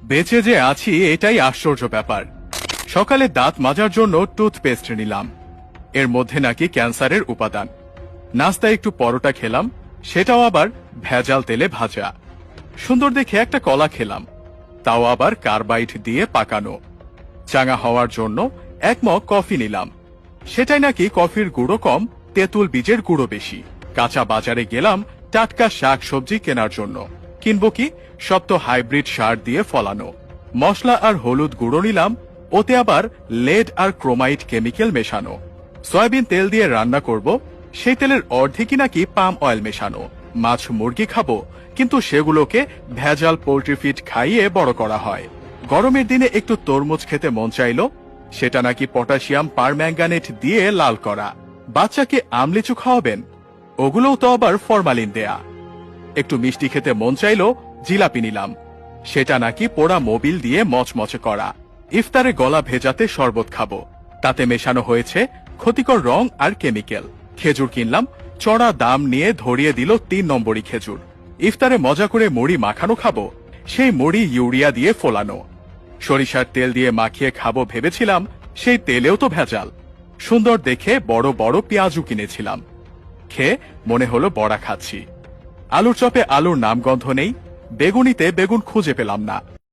বেঁচে যে আছি এটাই আশ্চর্য ব্যাপার। সকালে দাঁত মাজার জন্য টুথপেস্ট নিলাম, এর মধ্যে নাকি ক্যান্সারের উপাদান। নাস্তায় একটু পরোটা খেলাম, সেটাও আবার ভেজাল তেলে ভাজা। সুন্দর দেখে একটা কলা খেলাম, তাও আবার কার্বাইড দিয়ে পাকানো। চাঙা হওয়ার জন্য এক মগ কফি নিলাম, সেটাই নাকি কফির গুঁড়ো কম, তেঁতুল বীজের গুঁড়ো বেশি। কাঁচা বাজারে গেলাম টাটকা শাক সবজি কেনার জন্য, কিনবো কি, সব তো হাইব্রিড সার দিয়ে ফলানো। মশলা আর হলুদ গুঁড়ো নিলাম, ওতে আবার লেড আর ক্রোমাইড কেমিক্যাল মেশানো। সয়াবিন তেল দিয়ে রান্না করব, সেই তেলের অর্ধেকই নাকি পাম অয়েল মেশানো। মাছ মুরগি খাবো, কিন্তু সেগুলোকে ভেজাল পোল্ট্রি ফিড খাইয়ে বড় করা হয়। গরমের দিনে একটু তরমুজ খেতে মন চাইলো, সেটা নাকি পটাশিয়াম পারম্যাঙ্গানেট দিয়ে লাল করা। বাচ্চাকে আমলিচু খাওয়াবেন, ওগুলোও তো আবার ফরমালিন দেয়া। একটু মিষ্টি খেতে মন চাইলো, জিলাপি নিলাম, সেটা নাকি পোড়া মোবিল দিয়ে মচমচে করা। ইফতারে গলা ভেজাতে শরবত খাবো, তাতে মেশানো হয়েছে ক্ষতিকর রং আর কেমিক্যাল। খেজুর কিনলাম, চড়া দাম নিয়ে ধরিয়ে দিল 3 নম্বরই খেজুর। ইফতারে মজা করে মুড়ি মাখানো খাবো, সেই মুড়ি ইউরিয়া দিয়ে ফোলানো। সরিষার তেল দিয়ে মাখিয়ে খাবো ভেবেছিলাম, সেই তেলেও তো ভেজাল। সুন্দর দেখে বড় বড় পেঁয়াজু কিনেছিলাম, খেয়ে মনে হলো বড়া খাচ্ছি। আলুর চপে আলুর নামগন্ধ নেই, বেগুনিতে বেগুন খুঁজে পেলাম না।